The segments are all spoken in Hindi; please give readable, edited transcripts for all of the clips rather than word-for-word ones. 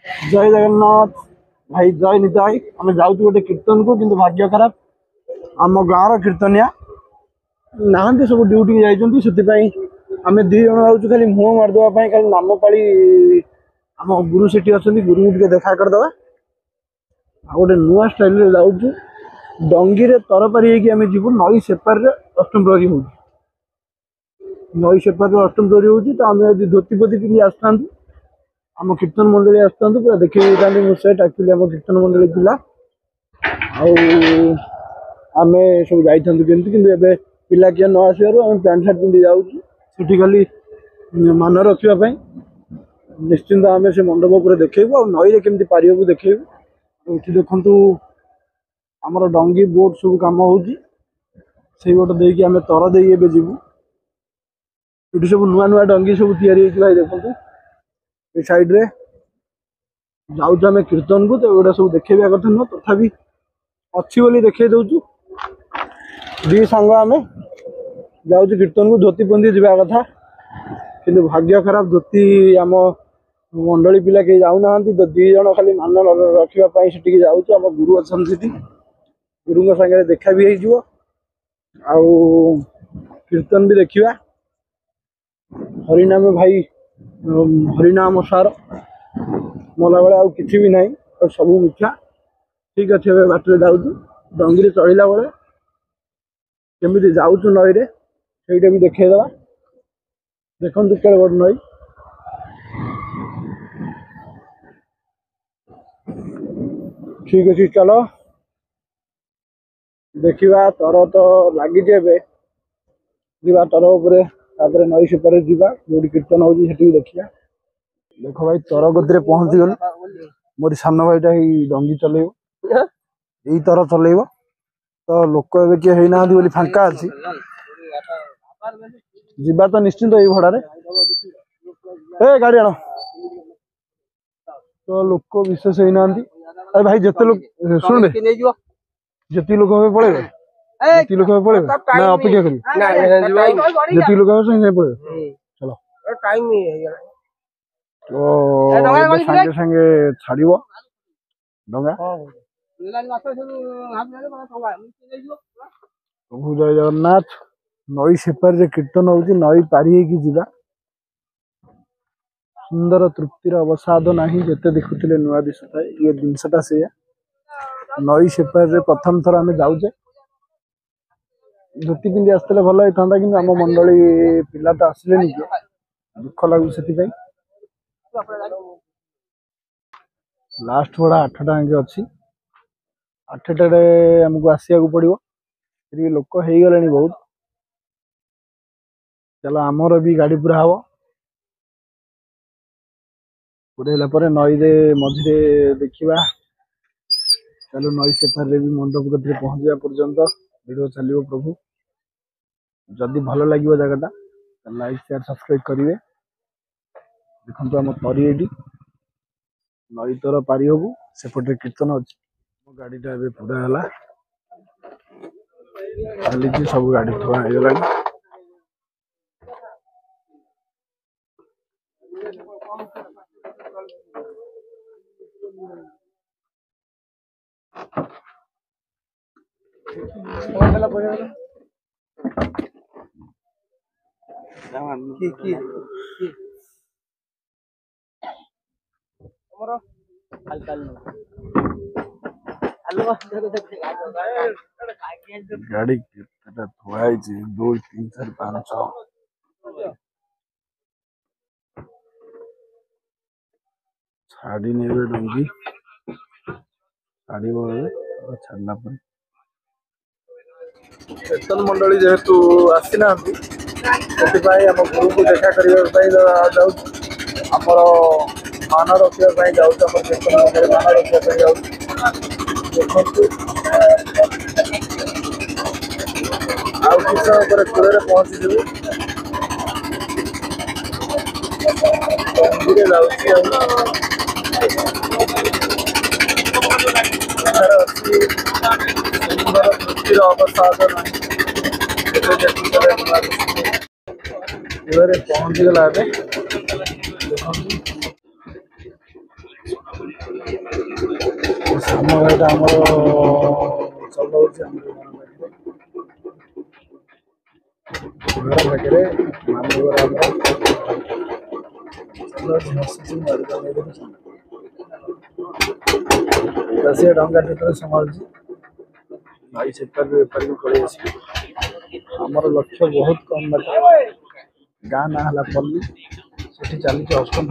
जय जगन्नाथ भाई जय निताई आम जाऊँ गोटे कीर्तन को किंतु भाग्य खराब आम गाँव कीर्तनिया नहांती सब ड्यूटी जाइए आम दी जन जाऊँ खाली मुह मारिदेवाई खाली नाम पाली आम गुरु सेठी अच्छा गुरु टे देखा करदे गोटे नुआ स्टाइल जाऊँ डंगी तरपारी होमें जीव नई सेपार अष्टम प्रहरी हो नई सेपार अष्टम प्रहरी हो तो आम यदि धोती पोती पिंधि आसता आम कीर्तन मंडली आसता पूरा देखिए सेट एक्चुअली आम कीर्तन मंडली पिला आम सब जाइंतु कि पिला किए न आसबार आम पैंट सार्ट पिंधि जाऊँ खाली मान रखापी निश्चिंत आम से मंडप पर देखू आ नई केमती पारि देखू ये देखु आमर डंगी बोट सब कम हो बोट देकी आम तर दे जीवु ये सब नुआ नुआ डंगी सब भाई देखो ये साइड रे जाऊँ आम कीर्तन को तो एगुड़ा सब देखा कथा नुह तथापि अच्छी बोली देखे दौचु दी सांग आम जाऊँ कीर्तन को धोती पिंधि जावा कथा कि भाग्य खराब धोती आम मंडली पिला कहीं जाऊना तो दी जन खाली मान रखापी से जाऊँ आम गुरु अच्छा गुरु सागर देखा भी हो कीर्तन भी देखा हरिनाम भाई हरिनाम सार मला बेले आउ किसी भी नहीं और सब मिथ्या ठीक अच्छे बाटर जाऊँ डंगी चढ़ला बेले केमी जाऊँ नई से भी देखा देखो के गोटे नई ठीक अच्छे चलो देखा तर तो लगी तर उपर नई सेपारे जा जो कीर्तन हो देखा देख भाई तर गति पहुंची गल मोर सान भाईटा डंगी चल यही तर चल तो लोक ए किए है ना फांका अच्छी जीवा तो निश्चिंत ये भड़ारे ए गाड़ी आण तो लोक विशेष है ना अरे भाई जिते लोग शुण जितनी लोक पड़े जितनी लोक पड़े ना अपेक्षा करिए जितनी लोक पड़े चलो तो सागे सागे छाड़ डा प्रभु जय जगन्नाथ नई सेपार कीर्तन हो नई पारि जा सुंदर तृप्तिर अवसाद नहीं जिते देखुले नुआ दिशा ये जिनसटा से नई सेपार प्रथम थर आम जाऊे धोती पिंधि आसते भल होता कि आम मंडली पिला तो आसले दुख लगू से लास्ट भड़ा 8टा आगे अच्छी 8टारे आमको आसिया पड़ो लोक हो गले बहुत चलो आमर भी गाड़ी पूरा हम पूरा नई दे मझे देखा चलो नई सेपार भी मंडप कति पहुँचा पर्यंत वीडियो चलो प्रभु जदि भल लगे जगटा लाइक शेयर सब्सक्राइब करेंगे देखो आम तरी ये नई तर पारि हबू सेपटे कीर्तन अच्छी गाड़ीटा पूरा है चली सब गाड़ी थोड़ा हो गाड़ी थोड़ा 2 3 4 5 6 छाड़ी नहीं डंगी छाड़ छाड़ा कीर्तन मंडली जेहेतु आसी ना आम गुरु को देखा करने जाऊँ आमर मान रखापी जाऊँ आम कीर्तन मंडली मान रखापी जाऊँ देखु आउ कि समय कूड़े पहुँची जीव तृप्तिर अवसाद नहीं पहुँची गला ଆମ ଗାଡ଼ିଟା ଆମର ଚଲାଉଛି ଆମର ଘର ପାଖରେ ମାମୁଁ ଘର ଆମର ସେ ଡଙ୍ଗା ଭିତରେ ସମ୍ଭାଳୁଛି ଭାଇ ସେପାରି ବେପାରୀ ବି ପଳେଇ ଆସିବେ। ଆମର ଲକ୍ଷ୍ୟ ବହୁତ କମ୍ ବାଟ ଗାଁ ନାଁ ହେଲା ପଲ୍ଲୀ ସେଠି ଚାଲିଛି ଅଷ୍ଟମ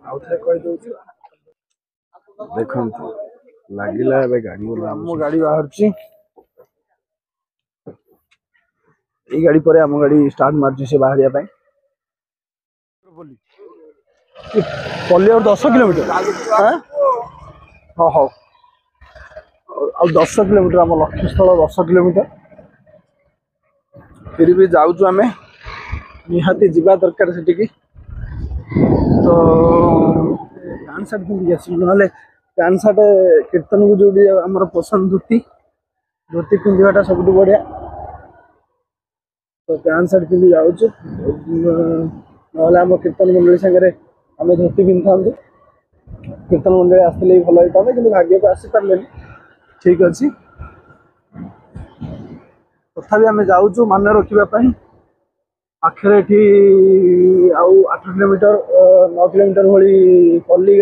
ଆଉ ଥରେ କହିଦେଉଛି ଦେଖନ୍ତୁ ଲାଗିଲା ଏବେ ଗାଡ଼ି ଆମ ଗାଡ଼ି ବାହାରୁଛି ଏଇ ଗାଡ଼ି ପରେ ଆମ ଗାଡ଼ି ଷ୍ଟାର୍ଟ ମାରୁଛି ସେ ବାହାରିବା ପାଇଁ ପଲ୍ଲୀ ଆଉ 10 କିଲୋମିଟର ହଁ ହଉ ଆଉ 10 କିଲୋମିଟର ଆମ ଲକ୍ଷ୍ୟସ୍ଥଳ 10 କିଲୋମିଟର फिर भी जाऊँ आम निहाती जावा दरकार से तो पैंट सार्ट पिंधिक आस ना पैंट सार्ट कीर्तन को जो आम पसंद धोती धोती पिंधाटा सब बढ़िया तो पैंट सार्ट पिंधि जाऊँ ना कीर्तन मंडली सागर आम धोती पिंधि था कीर्तन मंडली आसते भल होता कि भाग्य को आसी पारे ठीक अच्छे तथापि आम जाऊँ मान रखा पाखे 8 किलोमीटर 9 किलोमीटर भाई पल्ली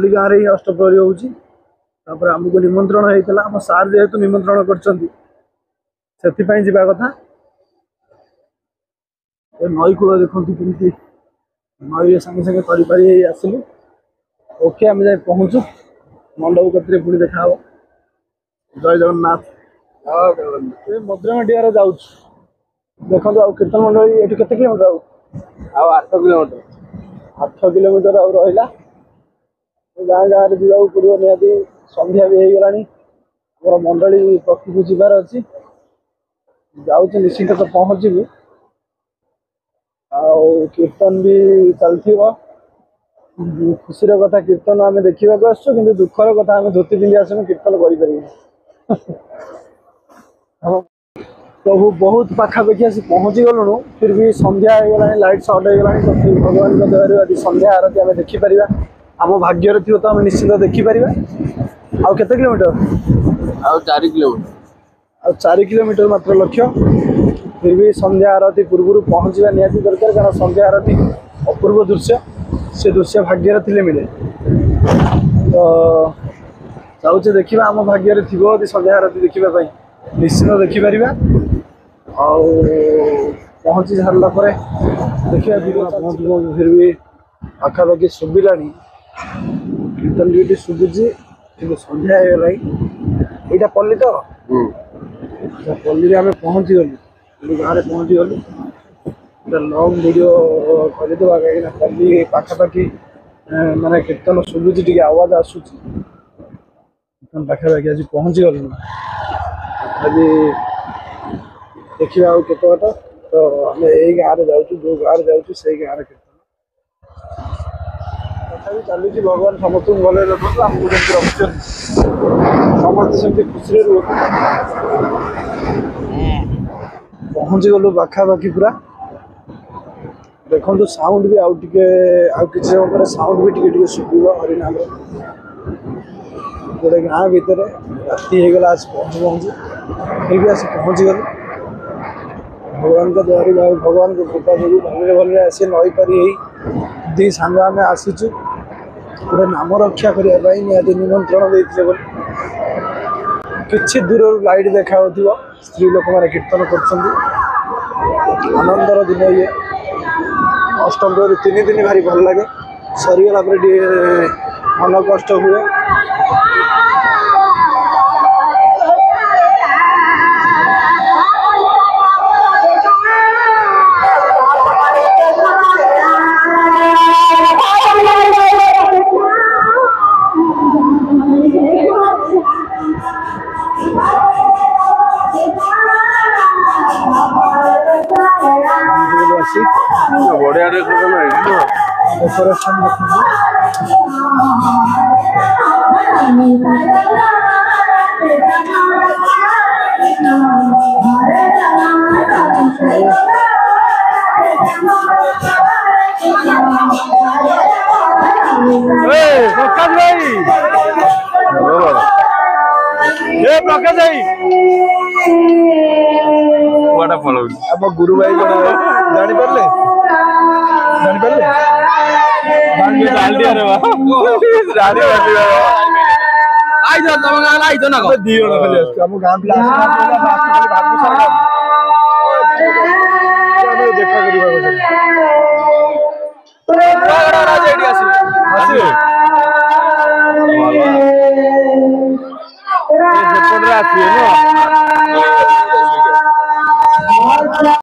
गाँव रे ही अष्टप्रहरी होउची आमको निमंत्रण होता आम सार जेहेतु निमंत्रण कर कथा नई कूल देखते कमी नई सागे सागे तरी पारी आसलु ओके आम जाए पहुँचु मंडप कतरे पुणी देखा जय जगन्नाथ मद्रामाटियार जाऊँ देखो आ कीर्तन मंडली ये के किलोमीटर 8 किलोमीटर 8 किलोमीटर आ रहा गाँ गाँव में जावाक पड़ो निहाती संध्या भी हो गला मंडली पक्षी जीवार अच्छी जाऊँ निश्चित तो पहुँचू कीर्तन भी चलती खुशी कथा कीर्तन आम देखा आसु कि दुखर कथा आम धोती पिंधि आसनु कीर्तन कर प्रभु बहुत पाखापाखि आसी पहुँची गलुणु फिर भी संध्या हो गला लाइट सर्ट हो गला भगवान दयार यदि संध्या आरती आम देखिपर आम भाग्यर थी तो आम निश्चित देखिपर आउ केते किलोमीटर 4 किलोमीटर 4 किलोमीटर मात्र लक्ष्य फिर भी संध्या आरती पूर्व पहुँचा निहाती दरकार कारण संध्या आरती अपूर्व दृश्य से दृश्य भाग्यर थिले मिले तो चाहूचे देखा आम भाग्यर थी संध्या आरती देखापी निश्चित देखिपर पहुँची सारा देखिए फिर भी पाखापाखि शुभिला कीर्तन भी शुभुची कि संध्या हो गला यहाँ पल्ली तो पल्ली आम पहुँची गलु गाँव में पहुँची गलु लंग वीडियो करदे कहीं पल्ली पाखापाखि माने कीर्तन शुभुची टी आवाज आसूची कीर्तन पाखापाखि आज पहुँची गलु अभी देखिए आते बाट तो आम यही गाँव जाऊँ जो गाँव जाऊँ से गाँव कीर्तन तथा चलुची भगवान समस्त भले रखते आमको जमी रखते समस्त सेमती खुशी रुह पहुँची गलु पाखापाखि पूरा देखो साउंड भी आउ टे कि साउंड भी टे शुभ हरिनाम गोटे गाँ भितर राति होगला आज पहुँचु पहुँचु फिर भी आस पहुँची गलु भगवान का द्वार भगवान को कृपा जो भले भले आसी नई पारी दी सांग आम आसीचु गोटे नाम रक्षा करने निहाती निमंत्रण देते कि दूर लाइट देखा स्त्री लोक मैंने कीर्तन कर आनंदर दिन ये अष्टम 3 दिन भारी भल लगे सरीगला मन कष्ट हुए बढ़िया डेकोरेशन ପ୍ରକାଶ ଭାଇ ପ୍ରକାଶ ଭାଇ କୁଆଟା ପଳଉଛି ଆମ ଗୁରୁ ଭାଇ ଜଣେ ଜାଣିପାରିଲେ ଦି ଜଣ ଖାଲି ଆସୁଛୁ ଆମ ଗାଁ ପିଲା ଦେଖା କରିବା ସେପଟରେ ଆସିବେ ନୁହଁ